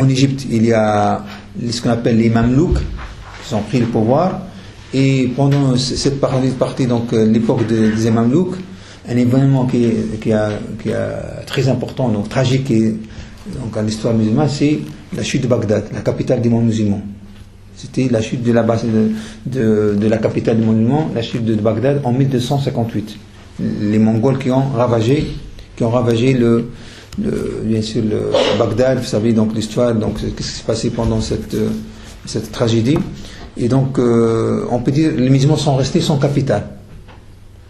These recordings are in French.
En Égypte, il y a ce qu'on appelle les Mamelouks qui ont pris le pouvoir. Et pendant cette partie donc l'époque des Mamelouks, un événement qui est très important, donc tragique, donc à l'histoire musulmane, c'est la chute de Bagdad, la capitale des mondes musulmans. C'était la chute de la base de la capitale des mondes musulmans, la chute de Bagdad en 1258. Les Mongols qui ont ravagé bien sûr le Bagdad, vous savez donc l'histoire, donc qu'est-ce qui s'est passé pendant cette tragédie. Et donc on peut dire les musulmans sont restés sans capitale.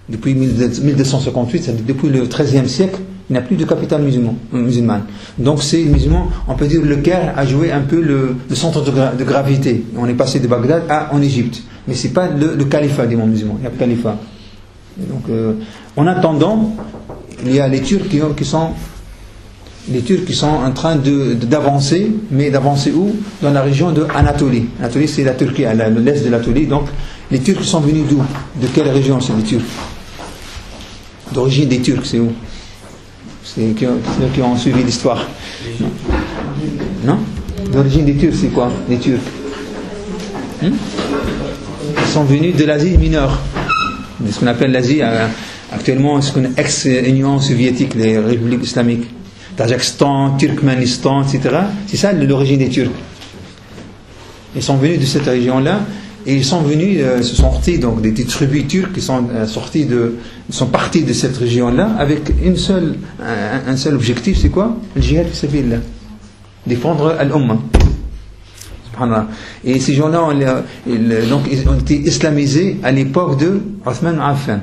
Depuis 1258, c'est-à-dire depuis le XIIIe siècle, il n'y a plus de capitale musulmane. Donc ces musulmans, on peut dire le Caire a joué un peu le centre de gravité. On est passé de Bagdad en Égypte. Mais ce n'est pas le califat des mondes musulmans, il y a le califat. Et donc en attendant, il y a les Turcs qui sont en train d'avancer, mais d'avancer où? Dans la région de Anatolie. Anatolie, c'est la Turquie, à l'est de l'Anatolie. Donc, les Turcs sont venus d'où? De quelle région sont les Turcs? D'origine des Turcs, c'est où? C'est ceux qui ont suivi l'histoire. Non? D'origine des Turcs, c'est quoi? Les Turcs. Ils sont venus de l'Asie mineure, de ce qu'on appelle l'Asie, actuellement, ce qu'on ex-Union soviétique, les républiques islamiques. Tadjikistan, Turkménistan, etc. C'est ça l'origine des Turcs. Ils sont venus de cette région-là et ils sont venus, se sont sortis donc des tribus turques qui sont sont partis de cette région-là avec un seul objectif, c'est quoi? Le jihad fi sabilillah, défendre al-Ummah. Et ces gens-là donc ils ont été islamisés à l'époque de Othman Affan,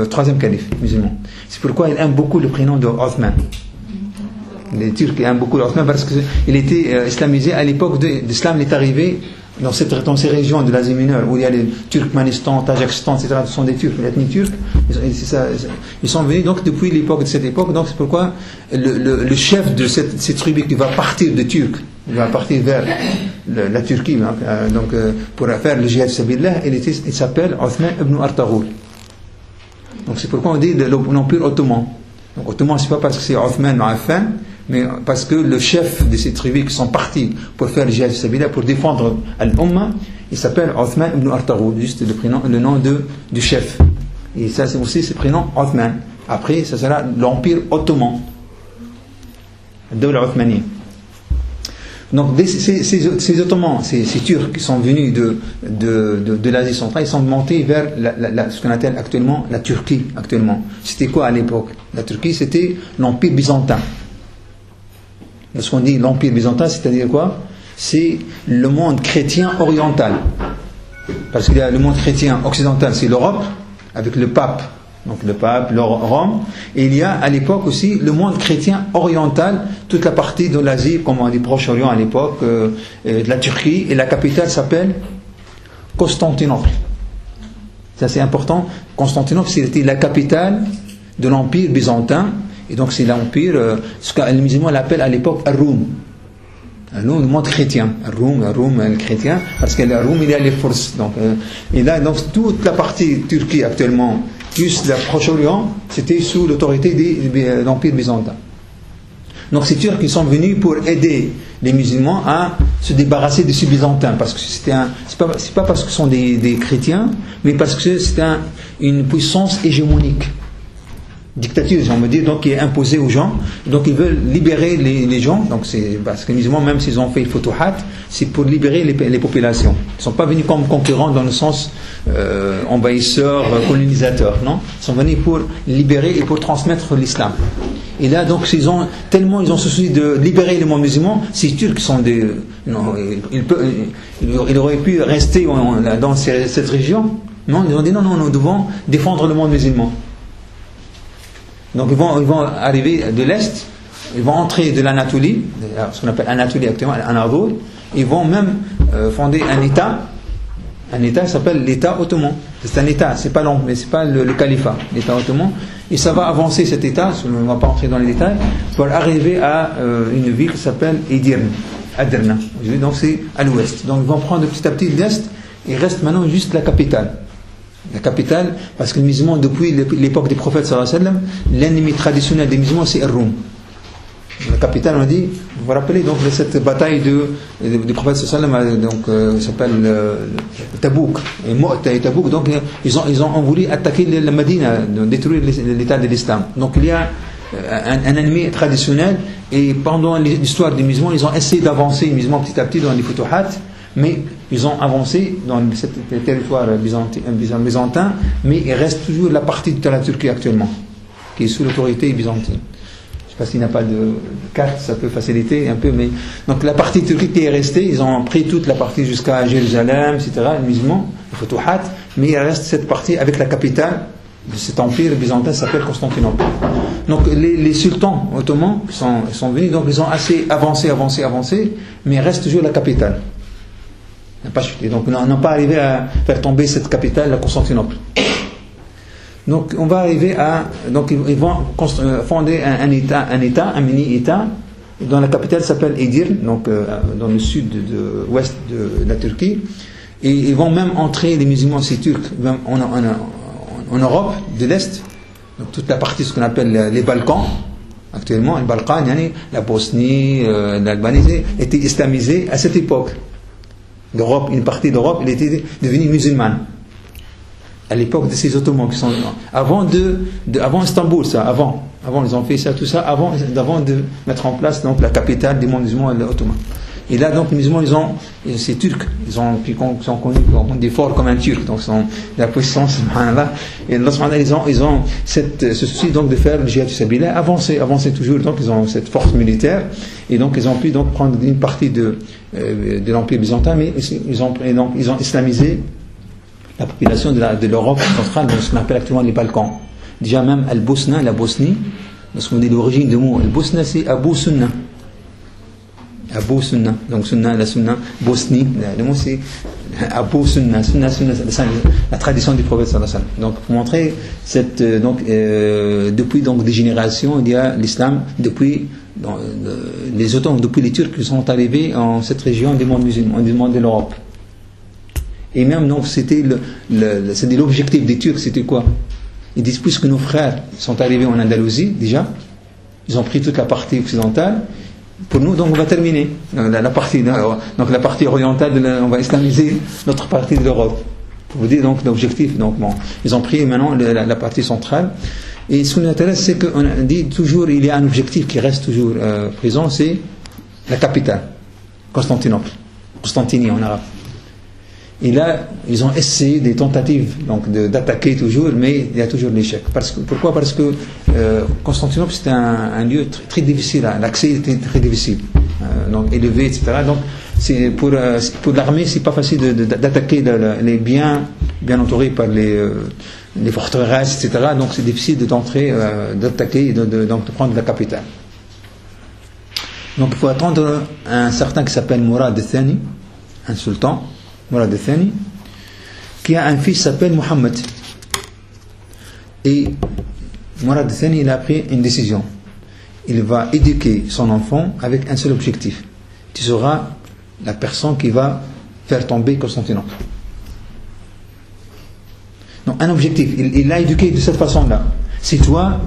troisième calife musulman. C'est pourquoi il aime beaucoup le prénom de Othman. Les Turcs aiment beaucoup Othman parce qu'il était islamisé à l'époque de l'islam. Il est arrivé dans ces régions de l'Asie mineure où il y a les Turkménistan, Tadjikistan, etc. Ce sont des Turcs, l'ethnie turque. Ils sont venus donc depuis cette époque. Donc c'est pourquoi le chef de cette tribu qui va partir de Turc, il va partir vers la Turquie, donc pour faire le jihad sabilillah, il s'appelle Othman ibn Artaghul. Donc c'est pourquoi on dit l'Empire ottoman. Donc ottoman, c'est pas parce que c'est Othman Affan, mais parce que le chef de ces tribus qui sont partis pour faire le jihad sabilillah, pour défendre al-Ummah, il s'appelle Othman ibn Artaghul, juste le nom du chef. Et ça c'est aussi ce prénom Othman. Après ça sera l'Empire ottoman, Dawla Othmaniya. Donc ces Ottomans, ces Turcs qui sont venus de l'Asie centrale, ils sont montés vers ce qu'on appelle actuellement la Turquie. C'était quoi à l'époque? La Turquie, c'était l'Empire byzantin. Lorsqu'on dit l'Empire byzantin, c'est-à-dire quoi? C'est le monde chrétien oriental. Parce qu'il y a le monde chrétien occidental, c'est l'Europe, avec le pape. Donc le pape, Rome, et il y a à l'époque aussi le monde chrétien oriental, toute la partie de l'Asie, comme on dit Proche-Orient à l'époque, de la Turquie, et la capitale s'appelle Constantinople. Ça c'est important. Constantinople, c'était la capitale de l'Empire byzantin, et donc c'est l'empire, ce que les musulmans l'appellent à l'époque Ar-Rum. Le monde chrétien, Ar-Rum, le chrétien, parce qu'à Ar-Rum il y a les forces. Donc, et là, donc toute la partie Turquie actuellement, plus le Proche-Orient, c'était sous l'autorité de l'Empire byzantin. Donc ces Turcs qui sont venus pour aider les musulmans à se débarrasser de ces byzantins, parce que c'est pas parce que ce sont des chrétiens, mais parce que c'est une puissance hégémonique. Dictature, on me dit, donc qui est imposée aux gens. Donc ils veulent libérer les gens. Donc c'est parce que les musulmans, même s'ils ont fait le futuhat, c'est pour libérer les populations. Ils ne sont pas venus comme concurrents dans le sens envahisseur, colonisateur. Non, ils sont venus pour libérer et pour transmettre l'islam. Et là, donc, ils ont souci de libérer le monde musulman. Ces Turcs sont ils auraient pu rester dans cette région. Non, ils ont dit non, nous devons défendre le monde musulman. Donc ils vont arriver de l'Est, ils vont entrer de l'Anatolie, ce qu'on appelle Anatolie actuellement, Anadol, ils vont même fonder un État qui s'appelle l'État ottoman. C'est un État, c'est pas le califat, l'État ottoman. Et ça va avancer cet État, on ne va pas entrer dans les détails, pour arriver à une ville qui s'appelle Aderna. Donc c'est à l'ouest. Donc ils vont prendre petit à petit l'Est, il reste maintenant juste la capitale. La capitale, parce que les musulmans, depuis l'époque des prophètes sallallahu alayhi wa sallam, l'ennemi traditionnel des musulmans c'est Ar-Rum. la capitale, on a dit, vous vous rappelez donc de cette bataille du prophète sallallahu alayhi wa sallam, donc s'appelle Tabouk, et Tabouk, donc ils ont voulu attaquer la Médina, détruire l'état de l'islam. Donc il y a un ennemi traditionnel, et pendant l'histoire des musulmans, ils ont essayé d'avancer les musulmans petit à petit dans les futuhat, mais ils ont avancé dans ce territoire byzantin, mais il reste toujours la partie de la Turquie actuellement, qui est sous l'autorité byzantine. Je ne sais pas s'il n'y a pas de carte, ça peut faciliter un peu, mais donc la partie turque qui est restée, ils ont pris toute la partie jusqu'à Jérusalem, etc., les musulmans, les futuhat, mais il reste cette partie avec la capitale de cet empire byzantin s'appelle Constantinople. Donc les sultans ottomans sont venus, donc ils ont assez avancé, mais il reste toujours la capitale. N'a pas chuté. Donc on n'a pas arrivé à faire tomber cette capitale, la Constantinople. Donc on va arriver à, donc ils vont fonder un mini-État, dont la capitale s'appelle Edirne, donc dans le sud ouest de la Turquie, et ils vont même entrer les musulmans aussi turcs en Europe de l'Est, donc toute la partie ce qu'on appelle les Balkans. Actuellement, les Balkans, la Bosnie, l'Albanie étaient islamisés à cette époque. L'Europe, une partie d'Europe, elle était devenue musulmane. À l'époque de ces Ottomans qui sont avant Istanbul, ça, avant ils ont fait ça, tout ça, avant de mettre en place donc la capitale des musulmans ottomans. Et là donc les musulmans, ces Turcs, qui sont connus comme des forts comme un Turc, donc sont la puissance, subhanallah. Et Allah subhanallah, ils ont ce souci donc de faire le jihad fi sabilillah, avancer toujours, donc ils ont cette force militaire, et donc ils ont pu donc prendre une partie de l'empire byzantin, mais ils ont islamisé la population de l'Europe centrale, donc ce qu'on appelle actuellement les Balkans. Déjà même Al-Bosna, la Bosnie, parce qu'on dit l'origine du mot Al-Bosna, c'est Abu Sunna. Abu Sunna, donc Sunna, la Sunna, Bosnie, le mot c'est Abu Sunna, la tradition du prophète sallallahu alayhi wa sallam. Donc pour montrer depuis donc des générations, il y a l'islam depuis les Ottomans, depuis les Turcs qui sont arrivés en cette région du monde musulman, du monde de l'Europe. Et même donc c'était l'objectif des Turcs, c'était quoi? Ils disent, puisque nos frères sont arrivés en Andalousie déjà, ils ont pris toute la partie occidentale, pour nous donc on va terminer la partie orientale, on va islamiser notre partie de l'Europe. Pour vous dire donc l'objectif, donc bon, ils ont pris maintenant la partie centrale. Et ce qui nous intéresse, c'est qu'on dit toujours il y a un objectif qui reste toujours présent, c'est la capitale, Constantinople, Constantini en arabe. Et là, ils ont essayé des tentatives donc d'attaquer toujours, mais il y a toujours l'échec. Pourquoi? Parce que Constantinople, c'était un lieu très difficile, l'accès était très difficile, donc élevé, etc. Donc, pour l'armée, c'est pas facile d'attaquer les bien entourés par les forteresses, etc. Donc, c'est difficile d'entrer, d'attaquer et de prendre la capitale. Donc, il faut attendre un certain qui s'appelle Mourad al-Thani, un sultan. Mourad al-Thani, qui a un fils qui s'appelle Mohammed. Et Mourad al-Thani, il a pris une décision. Il va éduquer son enfant avec un seul objectif. Tu seras la personne qui va faire tomber Constantinople. Donc un objectif. Il l'a éduqué de cette façon-là. C'est toi.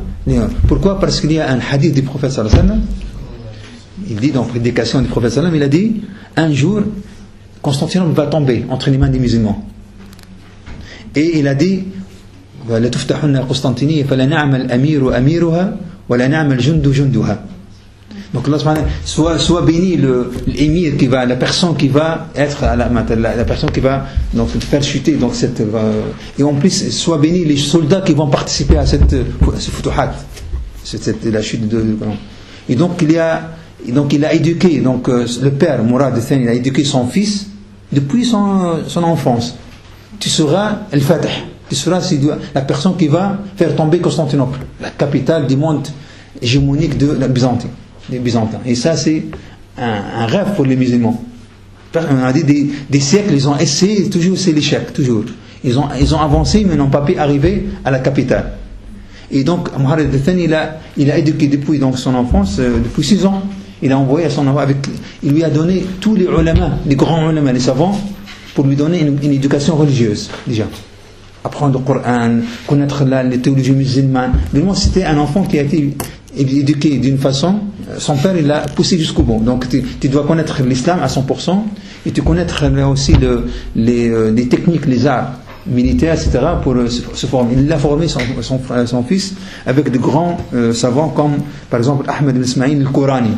Pourquoi? Parce qu'il y a un hadith du prophète sallallahu alayhi wa sallam. Il dit dans la prédication du prophète sallallahu alayhi wa sallam, il a dit, un jour, Constantinople va tomber entre les mains des musulmans. Et il a dit, donc Allah soit béni l'émir la personne qui va être la personne qui va donc faire chuter donc et en plus soit béni les soldats qui vont participer à ce futuhat, la chute de et donc il a éduqué donc le père Mourad al-Thani, il a éduqué son fils depuis son enfance. Tu seras al-Fatih, tu seras la personne qui va faire tomber Constantinople, la capitale du monde hégémonique des Byzantins. Et ça c'est un rêve pour les musulmans. On a dit des siècles, ils ont essayé, toujours c'est l'échec, toujours. Ils ont avancé mais n'ont pas pu arriver à la capitale. Et donc Mourad al-Thani il a éduqué depuis donc son enfance, depuis 6 ans. Il a envoyé à son enfant il lui a donné tous les ulama, les grands ulama, les savants, pour lui donner une éducation religieuse déjà. Apprendre le Coran, connaître les théologies musulmanes. Vraiment, c'était un enfant qui a été éduqué d'une façon, son père il l'a poussé jusqu'au bout. Donc tu dois connaître l'islam à 100% et tu connaître aussi les techniques, les arts militaires, etc. pour se former. Il a formé son fils avec de grands savants comme par exemple Ahmed ibn Ismaïl al-Kourani,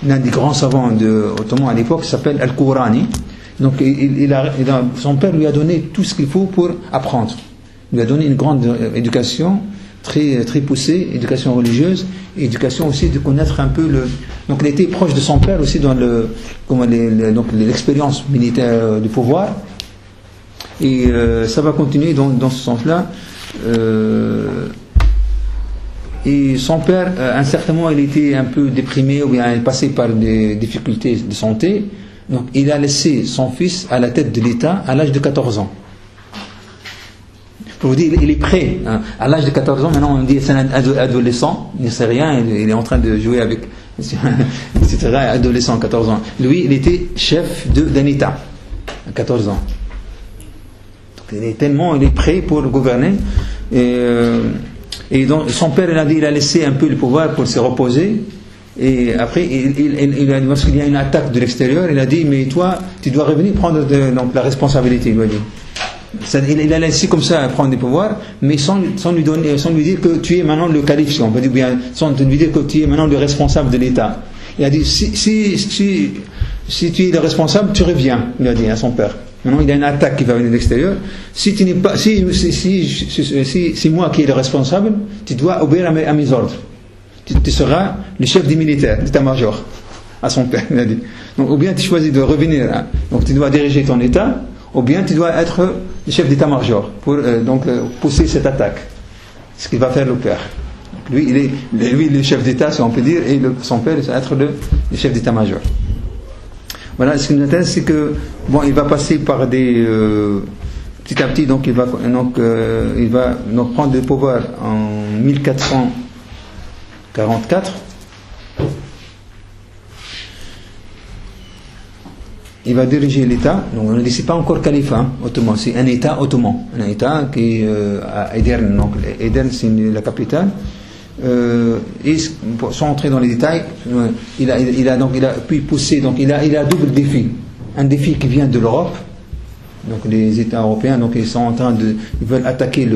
l'un des grands savants ottomans à l'époque, s'appelle al-Kourani. Donc son père lui a donné tout ce qu'il faut pour apprendre. Il lui a donné une grande éducation très, très poussée, éducation religieuse, éducation aussi de connaître un peu donc il était proche de son père aussi dans l'expérience militaire du pouvoir. Et ça va continuer dans ce sens-là. Et son père, à un certain moment, il était un peu déprimé ou bien il passait par des difficultés de santé. Donc il a laissé son fils à la tête de l'État à l'âge de 14 ans. Pour vous dire, il est prêt. Hein. À l'âge de 14 ans, maintenant on dit c'est un adolescent, il ne sait rien, il est en train de jouer avec, etc. Adolescent, 14 ans. Lui, il était chef d'un État à 14 ans. Donc il est prêt pour gouverner. Et donc son père, il a laissé un peu le pouvoir pour se reposer. Et après, lorsqu'il y a une attaque de l'extérieur, il a dit, mais toi, tu dois revenir prendre donc la responsabilité, il lui a dit. Il a laissé comme ça prendre des pouvoirs, mais sans lui dire que tu es maintenant le calife, si on peut dire, bien, sans lui dire que tu es maintenant le responsable de l'État. Il a dit, si tu es le responsable, tu reviens, il a dit à son père. Maintenant, il y a une attaque qui va venir de l'extérieur. Si tu n'es pas, si moi qui est le responsable, tu dois obéir à mes ordres. Tu seras le chef des militaires, d'état-major, à son père, il a dit. Donc, ou bien tu choisis de revenir, hein. Donc tu dois diriger ton État, ou bien tu dois être le chef d'état-major pour pousser cette attaque. Ce qu'il va faire le père. Lui, il est le chef d'État, si on peut dire, et son père, il va être le chef d'état-major. Voilà, ce qui nous intéresse, c'est que il va passer par des petit à petit, donc il va prendre le pouvoir en 1444. Il va diriger l'État. Donc on ne dit pas encore califat ottoman, c'est un État ottoman, un État qui est à Edirne. Donc Edirne, c'est la capitale. Et sans entrer dans les détails, il a pu pousser. Donc il a double défi. Un défi qui vient de l'Europe. Donc les États européens, donc ils sont en train ils veulent attaquer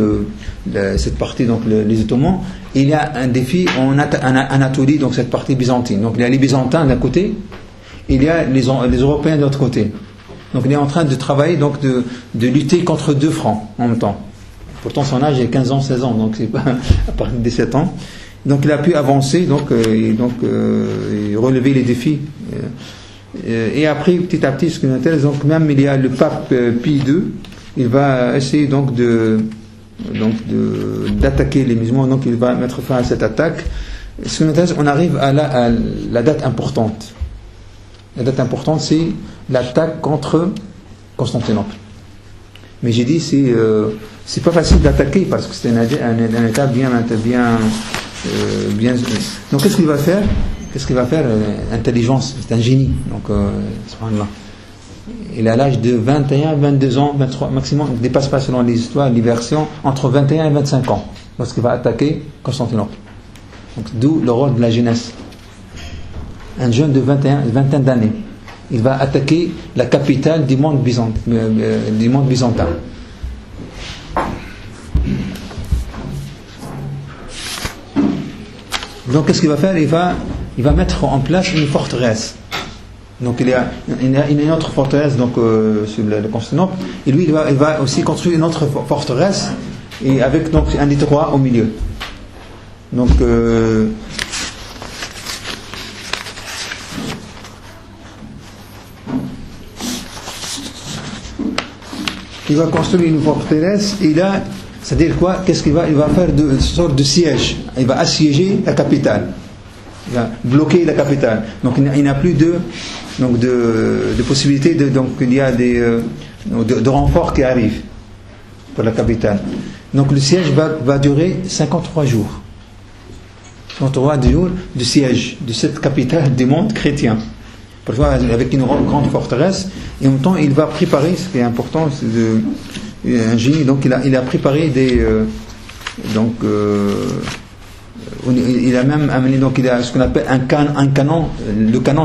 cette partie, donc les Ottomans. Et il y a un défi en Anatolie, donc cette partie byzantine. Donc il y a les Byzantins d'un côté, et il y a les Européens de l'autre côté. Donc il est en train de travailler, donc de lutter contre deux fronts en même temps. Pourtant son âge est 15 ans, 16 ans, donc c'est pas à partir de 17 ans. Donc il a pu avancer, et relever les défis. Et après, petit à petit, ce qui nous intéresse, donc même il y a le pape Pie II, il va essayer donc d'attaquer les musulmans, donc il va mettre fin à cette attaque. Ce qui nous intéresse, on arrive à la date importante. La date importante, c'est l'attaque contre Constantinople. Mais j'ai dit, c'est pas facile d'attaquer parce que c'est un État bien. Donc qu'est-ce qu'il va faire? Intelligence, c'est un génie. Donc, subhanallah. Il est à l'âge de 21, 22 ans, 23 maximum, il ne dépasse pas selon les histoires, les versions, entre 21 et 25 ans, lorsqu'il va attaquer Constantinople. Donc, d'où le rôle de la jeunesse. Un jeune de 20 d'années, il va attaquer la capitale du monde byzantin. Donc, qu'est-ce qu'il va faire? Il va mettre en place une forteresse. Donc il y a une autre forteresse sur le Constantinople, et lui il va aussi construire une autre forteresse et avec donc un détroit au milieu. Donc il va construire une forteresse et là, c'est-à-dire quoi? Qu'est-ce qu'il va faire une sorte de siège. Il va assiéger la capitale. Il va bloquer la capitale. Donc il n'y a plus de possibilité donc il y a de renforts qui arrivent pour la capitale. Donc le siège va durer 53 jours. 53 jours de siège de cette capitale du monde chrétien. Parfois avec une grande forteresse, et en même temps il va préparer, ce qui est important, c'est un génie, donc il a préparé il a même amené, donc il a ce qu'on appelle un canon, le canon